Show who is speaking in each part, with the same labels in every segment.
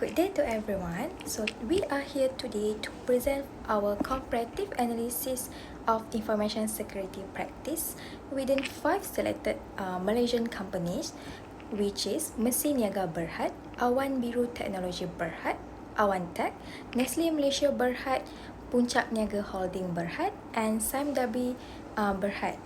Speaker 1: Good day to everyone. So we are here today to present our comparative analysis of information security practice within 5 selected Malaysian companies, which is Mesin Niaga Berhad, Awan Biru Teknologi Berhad, Awan Tech, Nestle Malaysia Berhad, Puncak Niaga Holding Berhad, and Samdabi Berhad.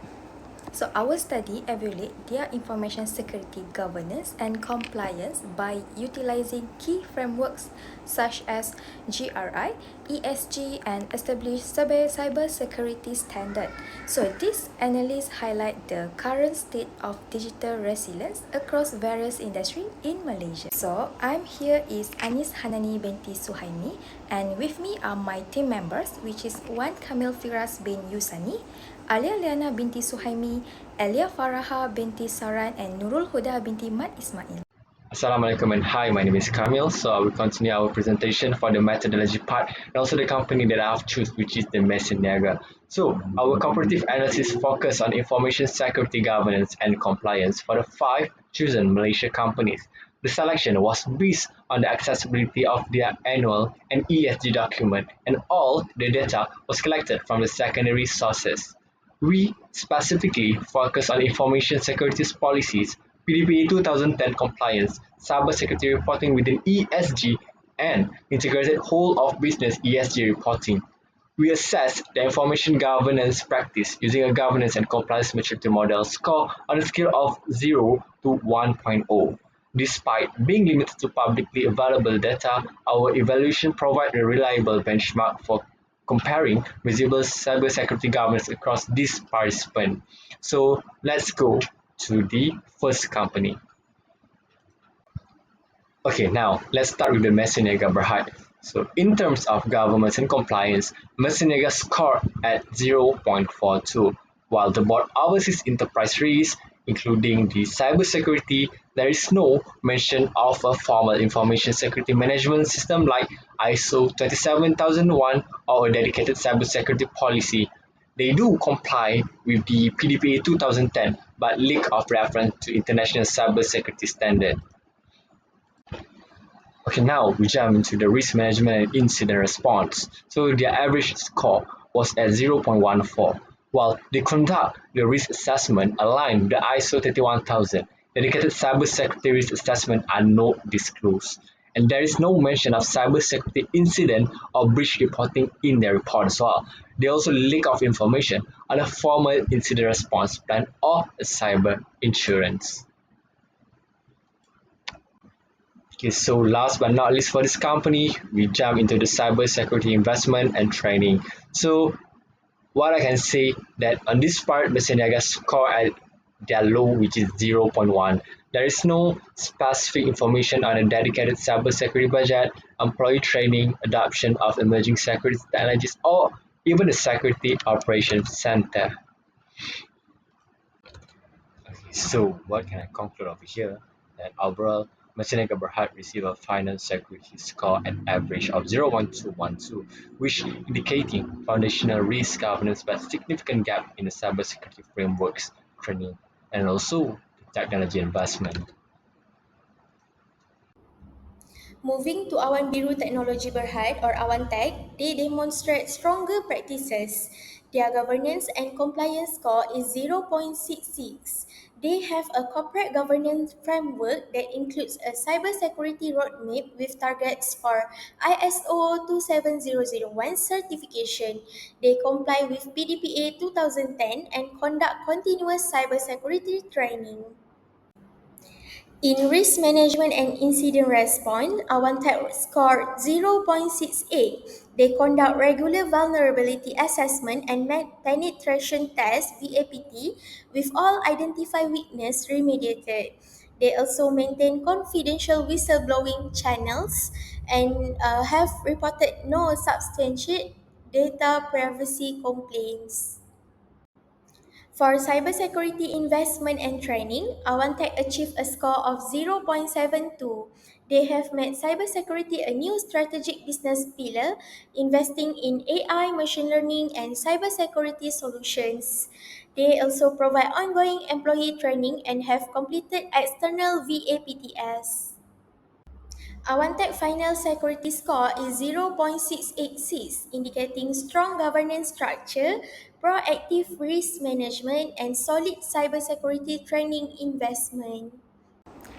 Speaker 1: So our study evaluate their information security governance and compliance by utilizing key frameworks such as GRI, ESG, and established cyber security standard. So this analysis highlight the current state of digital resilience across various industries in Malaysia. So I'm here is Anis Hanani binti Suhaimi, and with me are my team members, which is Wan Kamil Firas bin Yusani, Alia Liana binti Suhaimi, Elia Faraha binti Saran, and Nurul Huda binti Mat Ismail.
Speaker 2: Assalamualaikum and hi, my name is Kamil. So I will continue our presentation for the methodology part and also the company that I have chosen, which is the Mesin Niaga. So our comparative analysis focus on information security governance and compliance for the 5 chosen Malaysia companies. The selection was based on the accessibility of their annual and ESG document, and all the data was collected from the secondary sources. We specifically focus on information security policies, PDPA 2010 compliance, cybersecurity reporting within ESG, and integrated whole of business ESG reporting. We assess the information governance practice using a governance and compliance maturity model score on a scale of 0 to 1.0. Despite being limited to publicly available data, our evaluation provides a reliable benchmark for comparing visible cybersecurity governance across these participants. So let's go to the first company. Okay, now let's start with the Messinaga Berhad. So in terms of governance and compliance, Messinaga scored at 0.42, while the board oversees enterprise risk, including the cybersecurity. There is no mention of a formal information security management system like ISO 27001 or a dedicated cybersecurity policy. They do comply with the PDPA 2010, but lack of reference to international cybersecurity standard. Okay, now we jump into the risk management and incident response. So their average score was at 0.14, while they conduct the risk assessment aligned with the ISO 31000. Dedicated cybersecurity risk assessment are not disclosed, and there is no mention of cybersecurity incident or breach reporting in their report as well. They also lack of information on a formal incident response plan or a cyber insurance. Okay, so last but not least for this company, we jump into the cybersecurity investment and training. So what I can say that on this part, Messinaga score at their low, which is 0.1. There is no specific information on a dedicated cybersecurity budget, employee training, adoption of emerging security technologies, or even a security operations center. Okay, so what can I conclude over here? That overall, Machinaga Berhad received a final security score at average of 0.1212, which indicating foundational risk governance but significant gap in the cybersecurity frameworks, training, and also technology investment.
Speaker 3: Moving to Awan Biru Teknologi Berhad or Awan Tech, they demonstrate stronger practices. Their governance and compliance score is 0.66. They have a corporate governance framework that includes a cybersecurity roadmap with targets for ISO 27001 certification. They comply with PDPA 2010 and conduct continuous cybersecurity training. In risk management and incident response, Awantech scored 0.68. They conduct regular vulnerability assessment and penetration test (VAPT) with all identified weakness remediated. They also maintain confidential whistleblowing channels and have reported no substantiated data privacy complaints. For cybersecurity investment and training, Awantech achieved a score of 0.72. They have made cybersecurity a new strategic business pillar, investing in AI, machine learning, and cybersecurity solutions. They also provide ongoing employee training and have completed external VAPTS. Awantec final security score is 0.686, indicating strong governance structure, proactive risk management, and solid cybersecurity training investment.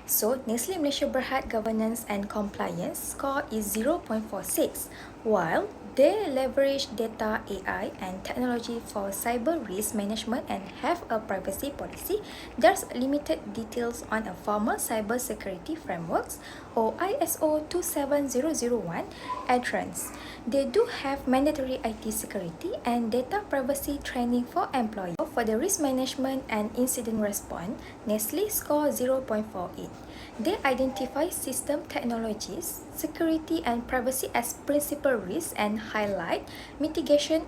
Speaker 1: So, Nestle Malaysia Berhad Governance and Compliance score is 0.46, while they leverage data, AI, and technology for cyber risk management and have a privacy policy. There's limited details on a formal cyber security frameworks or ISO 27001 entrance. They do have mandatory IT security and data privacy training for employees. For the risk management and incident response, Nestle score 0.48. They identify system technologies, security and privacy as principal risks and highlight mitigation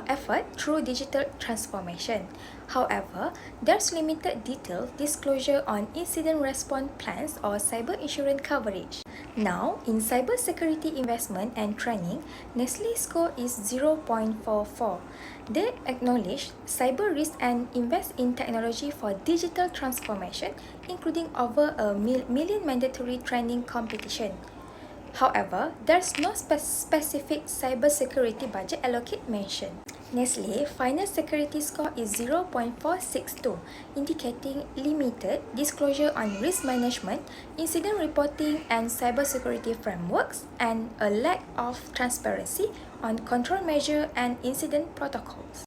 Speaker 1: effort through digital transformation. However, there's limited detailed disclosure on incident response plans or cyber insurance coverage. Now, in cybersecurity investment and training, Nestle score is 0.44. They acknowledge cyber risk and invest in technology for digital transformation, including over a million mandatory training competition. However, there's no specific cybersecurity budget allocate mentioned. Nestle final security score is 0.462, indicating limited disclosure on risk management, incident reporting, and cybersecurity frameworks, and a lack of transparency on control measure and incident protocols.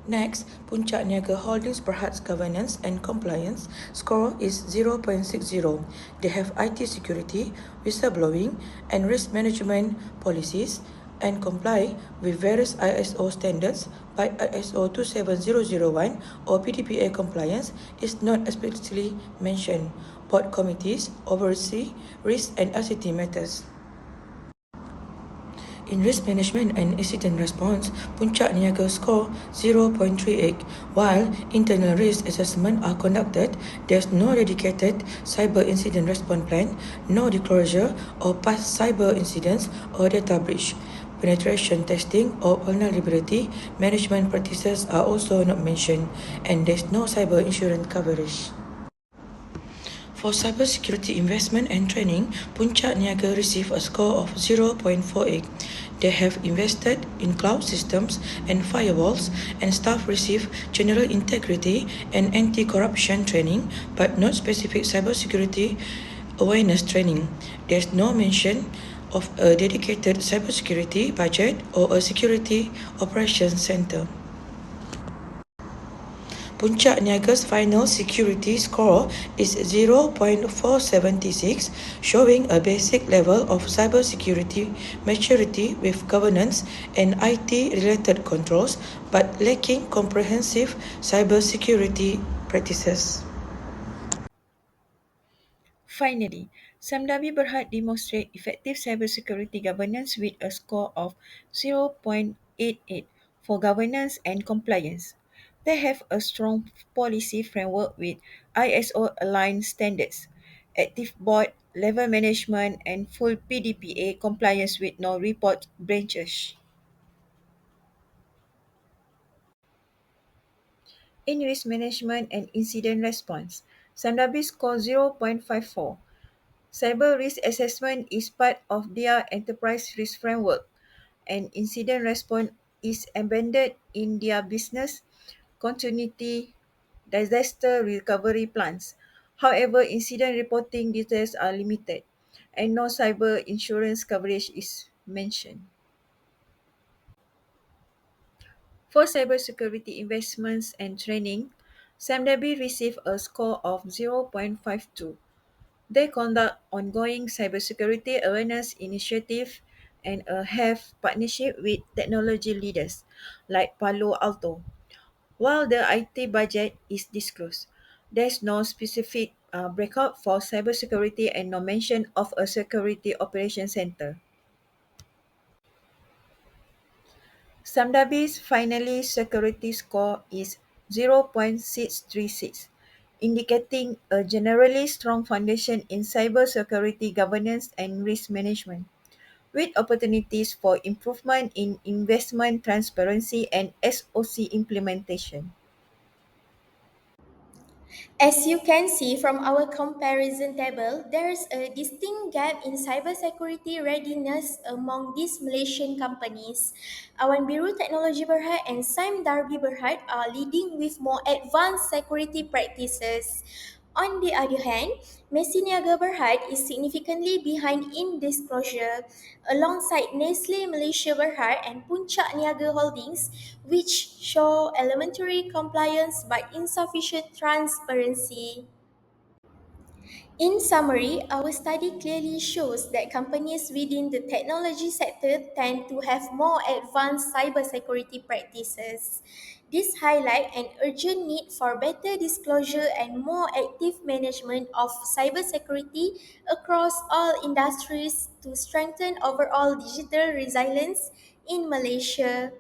Speaker 4: Next, Puncak Niaga Holdings Berhad's Governance and Compliance score is 0.60. They have IT security, whistleblowing, and risk management policies and comply with various ISO standards by ISO 27001 or PDPA compliance is not explicitly mentioned. Board committees oversee risk and ICT matters. In risk management and incident response, Puncak Niaga score 0.38. While internal risk assessment are conducted, there's no dedicated cyber incident response plan, no disclosure or past cyber incidents or data breach. Penetration testing or vulnerability management practices are also not mentioned, and there's no cyber insurance coverage. For cybersecurity investment and training, Puncak Niaga received a score of 0.48. They have invested in cloud systems and firewalls, and staff receive general integrity and anti-corruption training, but not specific cybersecurity awareness training. There's no mention of a dedicated cybersecurity budget or a security operations center. Puncak Niaga's final security score is 0.476, showing a basic level of cybersecurity maturity with governance and IT-related controls, but lacking comprehensive cybersecurity practices.
Speaker 5: Finally, Samdabi Berhad demonstrate effective cybersecurity governance with a score of 0.88 for governance and compliance. They have a strong policy framework with ISO aligned standards, active board level management, and full PDPA compliance with no report branches. In risk management and incident response, Samdabi score 0.54. Cyber risk assessment is part of their enterprise risk framework, and incident response is embedded in their business continuity disaster recovery plans. However, incident reporting details are limited, and no cyber insurance coverage is mentioned. For cybersecurity investments and training, SAMDABI received a score of 0.52. They conduct ongoing cybersecurity awareness initiative and have partnership with technology leaders like Palo Alto. While the IT budget is disclosed, there's no specific breakout for cybersecurity and no mention of a security operations center. Samdabi's finally security score is 0.636, indicating a generally strong foundation in cybersecurity governance and risk management, with opportunities for improvement in investment transparency and SOC implementation.
Speaker 3: As you can see from our comparison table, there's a distinct gap in cybersecurity readiness among these Malaysian companies. Awan Biru Technology Berhad and Sime Darby Berhad are leading with more advanced security practices. On the other hand, Messi Niaga Berhad is significantly behind in disclosure, alongside Nestle Malaysia Berhad and Puncak Niaga Holdings, which show elementary compliance but insufficient transparency. In summary, our study clearly shows that companies within the technology sector tend to have more advanced cybersecurity practices. This highlights an urgent need for better disclosure and more active management of cybersecurity across all industries to strengthen overall digital resilience in Malaysia.